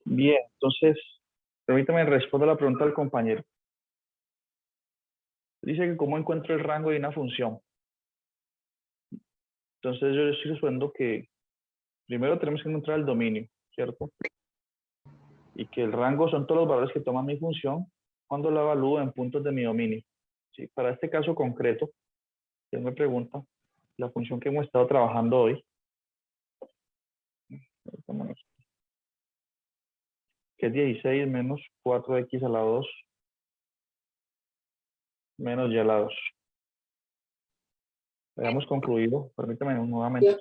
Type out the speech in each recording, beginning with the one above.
Bien, entonces, permítame responder la pregunta del compañero. Dice que cómo encuentro el rango de una función. Entonces yo le estoy respondiendo que primero tenemos que encontrar el dominio, ¿cierto? Y que el rango son todos los valores que toma mi función cuando la evalúo en puntos de mi dominio. ¿Sí? Para este caso concreto, él me pregunta, la función que hemos estado trabajando hoy, que es 16 menos 4x a la 2 menos y a la 2. Habíamos concluido, permítame nuevamente,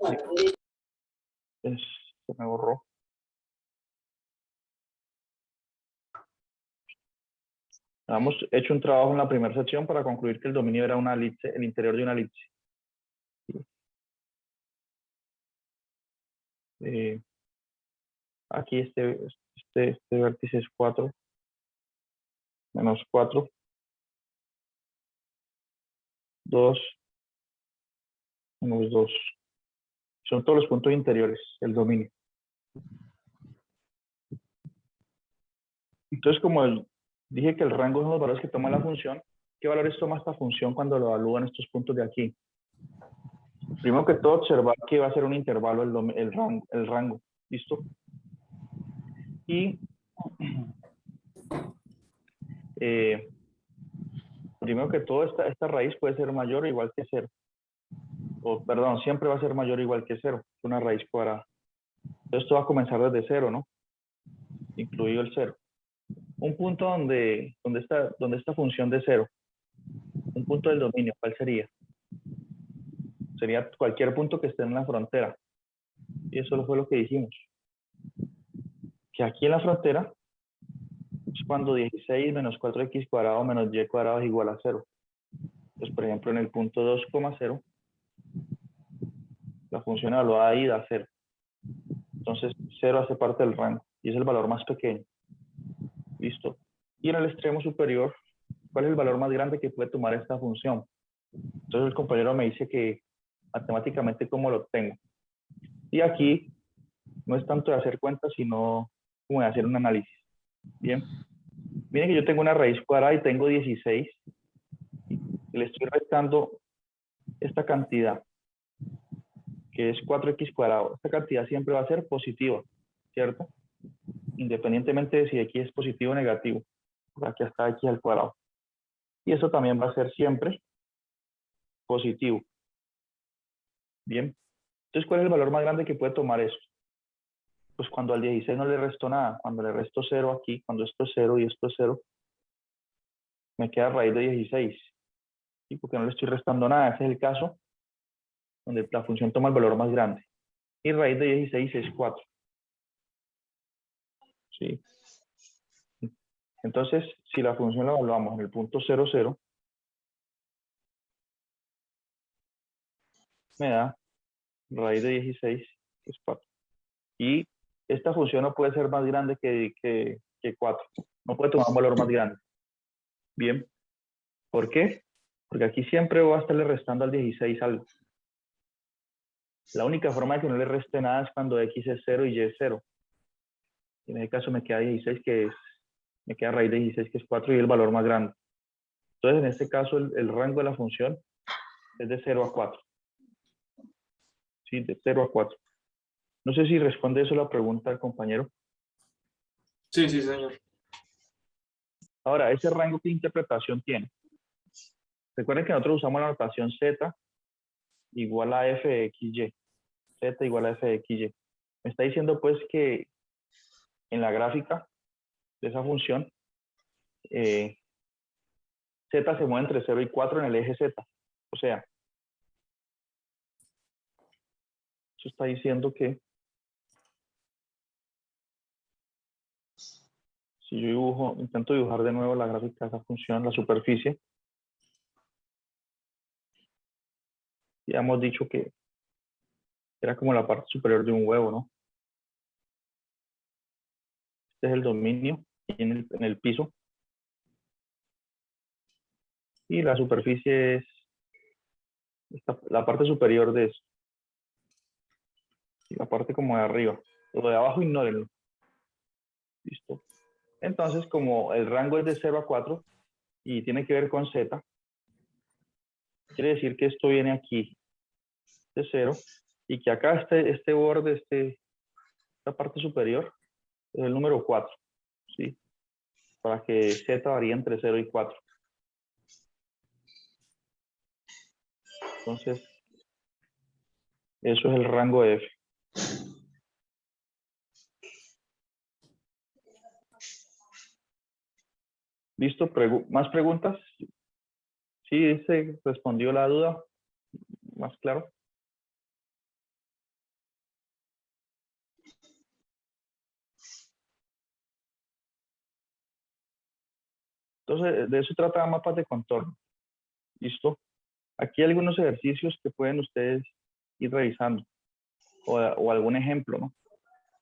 se me borró. Hemos hecho un trabajo en la primera sección para concluir que el dominio era una elipse, el interior de una elipse. Aquí este vértice es 4 menos 4, 2 menos 2. Son todos los puntos interiores, el dominio. Entonces, como dije que el rango son los valores que toma la función, ¿qué valores toma esta función cuando lo evalúan estos puntos de aquí? Primero que todo, observar que va a ser un intervalo el rango. ¿Listo? Y primero que todo, esta raíz puede ser mayor o igual que 0. O, perdón, siempre va a ser mayor o igual que 0, una raíz cuadrada. Entonces, esto va a comenzar desde 0, ¿no? Incluido el 0. Un punto donde esta función de 0, un punto del dominio, ¿cuál sería? Sería cualquier punto que esté en la frontera. Y eso fue lo que dijimos. Que aquí en la frontera es cuando 16 menos 4x cuadrado menos y cuadrado es igual a 0. Entonces, por ejemplo, en el punto 2,0, la función evaluada ahí da 0. Entonces, 0 hace parte del rango y es el valor más pequeño. Listo. Y en el extremo superior, ¿cuál es el valor más grande que puede tomar esta función? Entonces, el compañero me dice que matemáticamente cómo lo obtengo. Y aquí no es tanto de hacer cuentas, sino como de hacer un análisis. Bien. Miren que yo tengo una raíz cuadrada y tengo 16. Y le estoy restando esta cantidad, que es 4x cuadrado. Esta cantidad siempre va a ser positiva, ¿cierto? Independientemente de si x es positivo o negativo. Aquí está x al cuadrado. Y eso también va a ser siempre positivo. Bien. Entonces, ¿cuál es el valor más grande que puede tomar eso? Pues cuando al 16 no le resto nada, cuando le resto 0 aquí, cuando esto es 0 y esto es 0, me queda raíz de 16. ¿Sí? Porque no le estoy restando nada. Ese es el caso donde la función toma el valor más grande. Y raíz de 16 es 4. ¿Sí? Entonces, si la función la evaluamos en el punto 0, 0, me da raíz de 16, que es 4. Y esta función no puede ser más grande que 4. No puede tomar un valor más grande. Bien. ¿Por qué? Porque aquí siempre voy a estarle restando al 16 algo. La única forma de que no le reste nada es cuando x es 0 y y es 0. En ese caso me queda 16, me queda raíz de 16, que es 4, y el valor más grande. Entonces, en este caso, el rango de la función es de 0 a 4. Sí, de 0 a 4. No sé si responde eso la pregunta del compañero. Sí, sí, señor. Ahora, ¿ese rango qué interpretación tiene? Recuerden que nosotros usamos la notación z igual a f de xy. Z igual a f de xy. Me está diciendo pues que en la gráfica de esa función, z se mueve entre 0 y 4 en el eje z. O sea, eso está diciendo que si yo intento dibujar de nuevo la gráfica de esa función, la superficie, ya hemos dicho que era como la parte superior de un huevo, ¿no? Este es el dominio en el piso. Y la superficie es la parte superior de eso. Y la parte como de arriba. Lo de abajo ignórenlo. ¿Listo? Entonces, como el rango es de 0 a 4 y tiene que ver con z, quiere decir que esto viene aquí de 0 y que acá este borde, esta parte superior, es el número 4, ¿sí? Para que z varíe entre 0 y 4. Entonces, eso es el rango de f. ¿Listo? ¿Más preguntas? Sí, se respondió la duda. ¿Más claro? Entonces, de eso trata mapas de contorno. ¿Listo? Aquí hay algunos ejercicios que pueden ustedes ir revisando. O algún ejemplo, ¿no?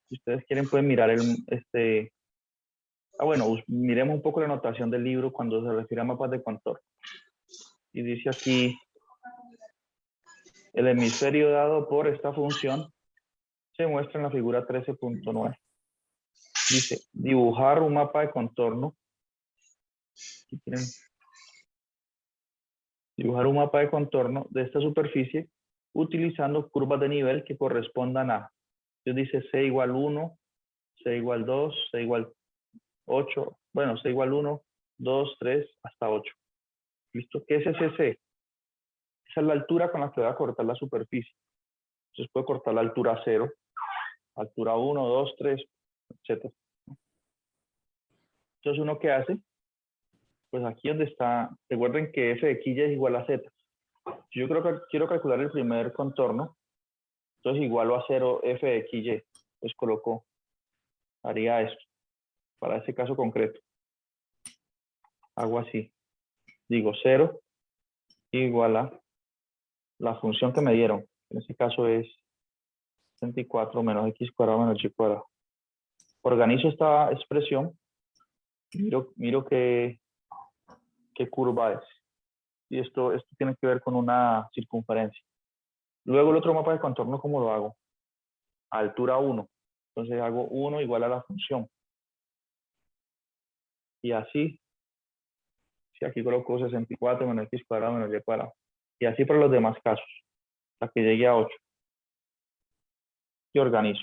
Si ustedes quieren, pueden mirar bueno, miremos un poco la anotación del libro cuando se refiere a mapas de contorno. Y dice aquí, el hemisferio dado por esta función se muestra en la figura 13.9. Dice, dibujar un mapa de contorno. Si quieren, dibujar un mapa de contorno de esta superficie utilizando curvas de nivel que correspondan a, entonces dice C igual 1, C igual 2, C igual 8, bueno, C igual 1, 2, 3, hasta 8. ¿Listo? ¿Qué es ese C? Esa es la altura con la que voy a cortar la superficie. Entonces puedo cortar la altura 0, altura 1, 2, 3, etc. Entonces, ¿uno qué hace? Pues aquí donde está, recuerden que f de x es igual a z. Si yo creo que quiero calcular el primer contorno, entonces igualo a 0 f de x, pues coloco, haría esto, para ese caso concreto. Hago así, digo 0 igual a la función que me dieron, en este caso es 64 menos x cuadrado menos y cuadrado. Organizo esta expresión, miro qué curva es. Y esto tiene que ver con una circunferencia. Luego el otro mapa de contorno, ¿cómo lo hago? A altura 1. Entonces hago 1 igual a la función. Y así, si aquí coloco 64 menos x cuadrado menos y cuadrado. Y así para los demás casos, hasta que llegue a 8. Y organizo.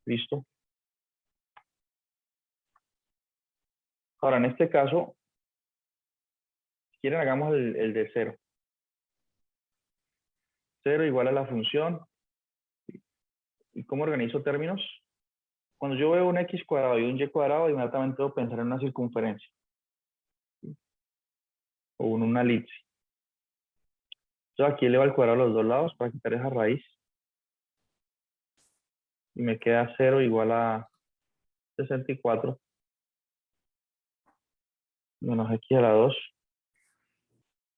¿Listo? Ahora, en este caso, si quieren, hagamos el de 0. 0 igual a la función. ¿Y cómo organizo términos? Cuando yo veo un x cuadrado y un y cuadrado, inmediatamente debo pensar en una circunferencia. O en una elipse. Entonces aquí elevo al cuadrado a los dos lados para quitar esa raíz. Y me queda 0 igual a 64 menos x a la 2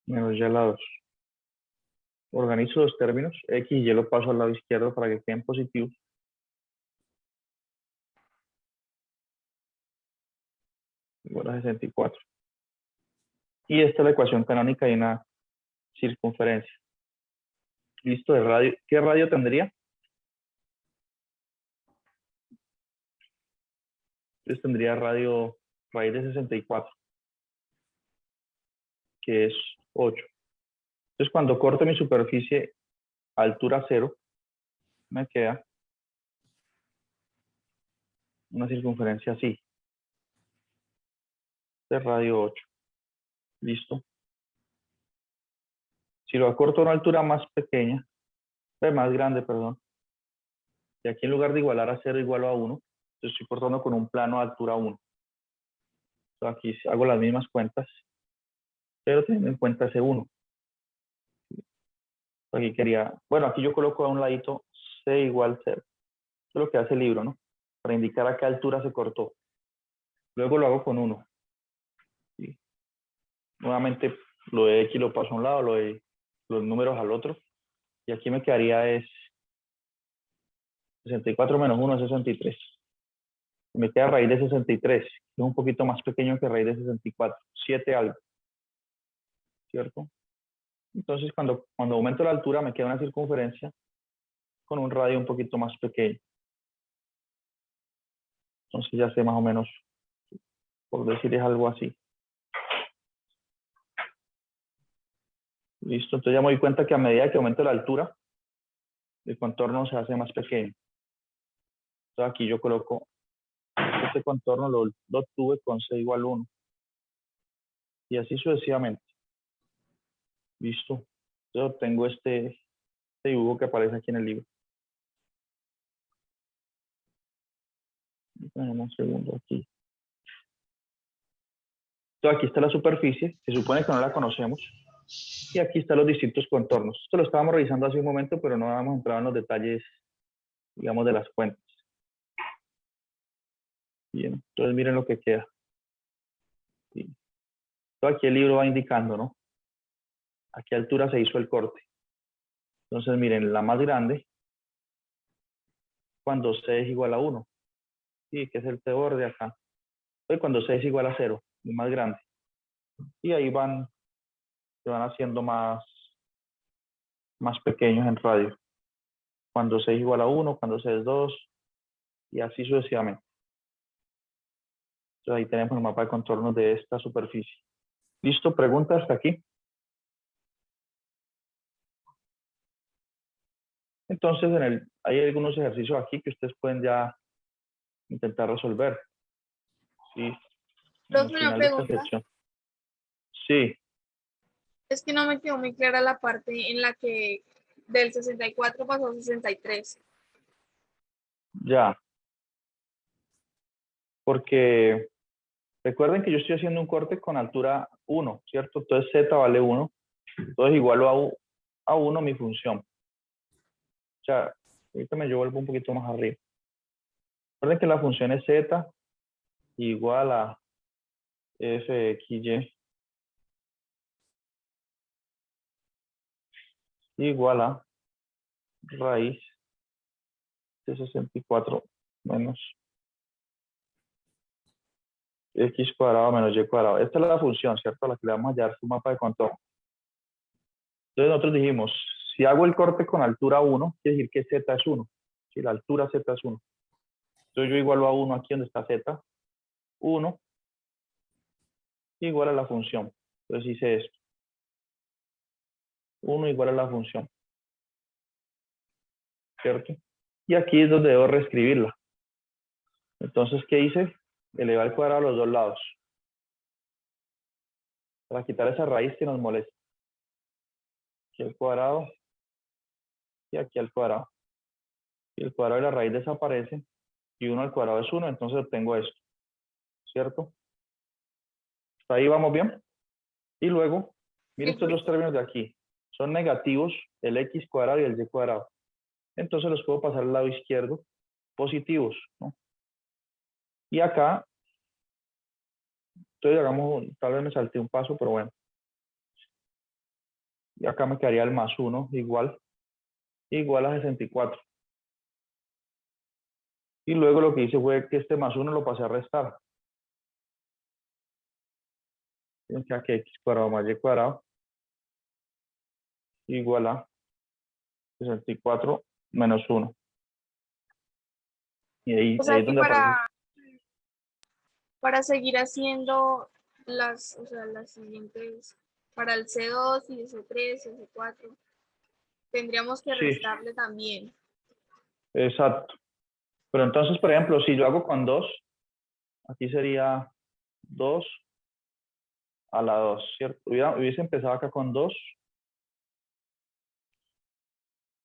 menos y a la 2. Organizo los términos, x y y lo paso al lado izquierdo para que queden positivos. Igual a 64. Y esta es la ecuación canónica de una circunferencia. ¿Listo? De radio. ¿Qué radio tendría? Entonces tendría radio raíz de 64, que es 8. Entonces cuando corto mi superficie a altura 0, me queda una circunferencia así, de radio 8. ¿Listo? Si lo acorto a una altura más pequeña, más grande, perdón, y aquí en lugar de igualar a 0 igualo a 1, entonces estoy cortando con un plano a altura 1. Entonces aquí hago las mismas cuentas, pero teniendo en cuenta ese 1. Aquí quería, bueno, aquí yo coloco a un ladito c igual 0. Eso es lo que hace el libro, ¿no? Para indicar a qué altura se cortó. Luego lo hago con 1. ¿Sí? Nuevamente lo de x lo paso a un lado, lo de los números al otro. Y aquí me quedaría es 64 menos 1 es 63. Me queda raíz de 63, que es un poquito más pequeño que raíz de 64. 7 algo. ¿Cierto? Entonces cuando aumento la altura me queda una circunferencia con un radio un poquito más pequeño. Entonces ya sé más o menos, por decir es algo así. Listo, entonces ya me doy cuenta que a medida que aumento la altura, el contorno se hace más pequeño. Entonces aquí yo coloco, este contorno lo obtuve con C igual 1. Y así sucesivamente. Listo. Yo obtengo este dibujo que aparece aquí en el libro. Dame un segundo aquí. Entonces aquí está la superficie, se supone que no la conocemos. Y aquí están los distintos contornos. Esto lo estábamos revisando hace un momento, pero no habíamos entrado en los detalles, digamos, de las fuentes. Bien, entonces miren lo que queda. Sí. Entonces aquí el libro va indicando, ¿no? A qué altura se hizo el corte. Entonces miren, la más grande, cuando C es igual a 1. Sí, que es el T borde acá. Entonces cuando C es igual a 0, el más grande. Y ahí se van haciendo más pequeños en radio. Cuando C es igual a 1, cuando C es 2, y así sucesivamente. Entonces ahí tenemos el mapa de contornos de esta superficie. ¿Listo? ¿Preguntas hasta aquí? Entonces, hay algunos ejercicios aquí que ustedes pueden ya intentar resolver. ¿Sí? Al Profe, una final de esta pregunta. sección. Sí, Es que no me quedó muy clara la parte en la que del 64 pasó a 63. ya. Porque recuerden que yo estoy haciendo un corte con altura 1, ¿cierto? Entonces Z vale 1. Entonces igualo a 1 mi función. O sea, ahorita me vuelvo un poquito más arriba. Recuerden que la función es Z igual a fxy igual a raíz de 64 menos x cuadrado menos y cuadrado. Esta es la función, ¿cierto? A la que le vamos a hallar su mapa de contorno. Entonces nosotros dijimos, si hago el corte con altura 1, quiere decir que z es 1. Si la altura z es 1. Entonces yo igualo a 1 aquí donde está z. 1 igual a la función. Entonces hice esto. 1 igual a la función. ¿Cierto? Y aquí es donde debo reescribirla. Entonces, ¿qué hice? Elevar al cuadrado a los dos lados. Para quitar esa raíz que nos molesta. Aquí al cuadrado y aquí al cuadrado. Y el cuadrado de la raíz desaparece. Y 1 al cuadrado es 1, entonces obtengo esto. ¿Cierto? ¿Hasta ahí vamos bien? Y luego, mire estos dos términos de aquí. Son negativos el x cuadrado y el y cuadrado. Entonces los puedo pasar al lado izquierdo positivos, ¿no? Y acá, entonces hagamos, tal vez me salté un paso, pero bueno. Y acá me quedaría el más 1 igual a 64. Y luego lo que hice fue que este más 1 lo pasé a restar. Fíjense aquí x cuadrado más y cuadrado igual a 64 menos 1. Y ahí O sea es que donde aparece. para seguir haciendo las siguientes, para el C2 y el C3, el C4, tendríamos que Sí, restarle también. exacto. Pero entonces, por ejemplo, si yo hago con 2, aquí sería 2 a la 2, ¿cierto? Hubiese empezado acá con 2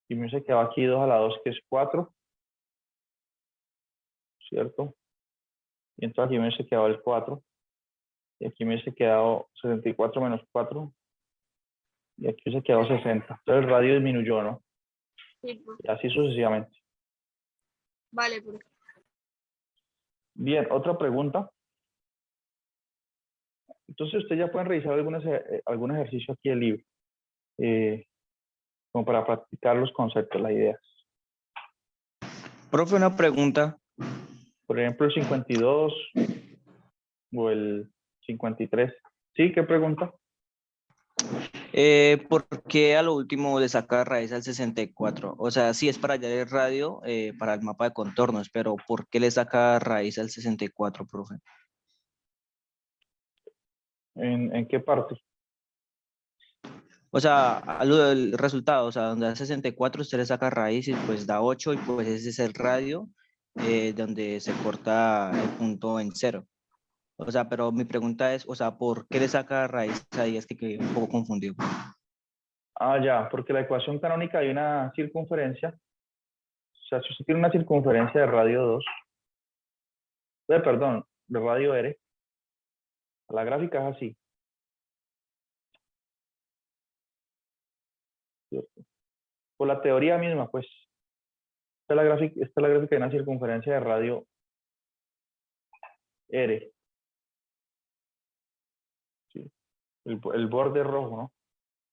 y me hubiese quedado aquí 2 a la 2, que es 4, ¿cierto? Y entonces aquí me hubiese quedado el 4 y aquí me hubiese quedado 64 menos 4 y aquí hubiese quedado 60. Entonces el radio disminuyó, ¿no? Sí, Y así sucesivamente. vale, profe. Bien, otra pregunta. Entonces ustedes ya pueden revisar algún ejercicio aquí del libro, como para practicar los conceptos, las ideas. Profe, una pregunta. Por ejemplo, el 52 o el 53. ¿Sí? ¿Qué pregunta? ¿Por qué a lo último le saca raíz al 64? O sea, sí es para hallar el radio, para el mapa de contornos, pero ¿por qué le saca raíz al 64, profe? ¿En qué parte? O sea, el resultado, o sea, donde da 64 usted le saca raíz y pues da 8 y pues ese es el radio donde se corta el punto en 0. O sea, pero mi pregunta es, o sea, ¿por qué le saca raíz ahí? Es que quedé un poco confundido. Ah, ya, porque la ecuación canónica hay una circunferencia. O sea, si usted tiene una circunferencia de radio 2, perdón, de radio R, la gráfica es así, ¿cierto? Por la teoría misma, pues, esta es la gráfica de una circunferencia de radio R, ¿sí? El borde rojo, ¿no?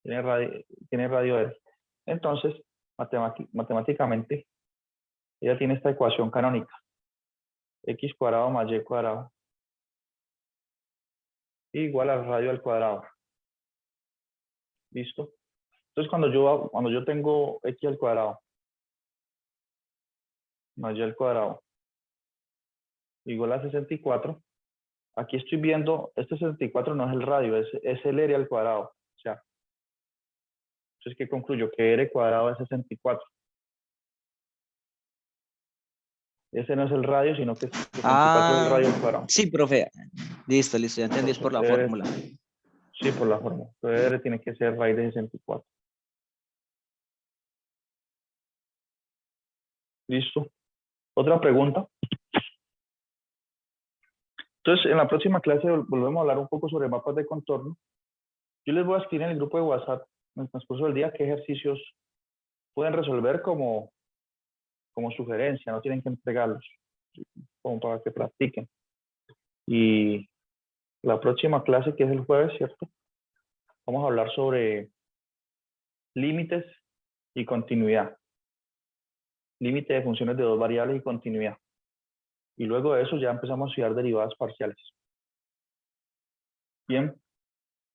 Tiene radio R. Entonces, matemáticamente, ella tiene esta ecuación canónica, x cuadrado más y cuadrado, igual al radio al cuadrado. ¿Listo? Entonces, cuando yo tengo x al cuadrado más y al cuadrado igual a 64, aquí estoy viendo, este 64 no es el radio, es el r al cuadrado. O sea, entonces, ¿qué concluyo? Que r cuadrado es 64. Ese no es el radio, sino que 64 es el radio al cuadrado. Sí, profe. Listo, ya entendí, es por la fórmula. Sí, por la fórmula. Entonces, r tiene que ser raíz de 64. ¿Listo? ¿Otra pregunta? Entonces, en la próxima clase volvemos a hablar un poco sobre mapas de contorno. Yo les voy a escribir en el grupo de WhatsApp en el transcurso del día qué ejercicios pueden resolver como sugerencia, no tienen que entregarlos, como para que practiquen. Y la próxima clase, que es el jueves, ¿cierto? Vamos a hablar sobre límites y continuidad. Límite de funciones de dos variables y continuidad. Y luego de eso ya empezamos a estudiar derivadas parciales. Bien.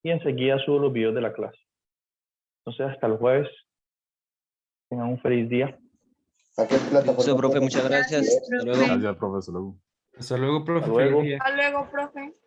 Y enseguida subo los videos de la clase. Entonces, hasta el jueves. Tengan un feliz día. ¿A qué plataforma? Listo, profe, muchas gracias. Gracias, Hasta luego. profe. Gracias, profesor. Hasta luego, profe. Hasta luego. Feliz día. Hasta luego, profe.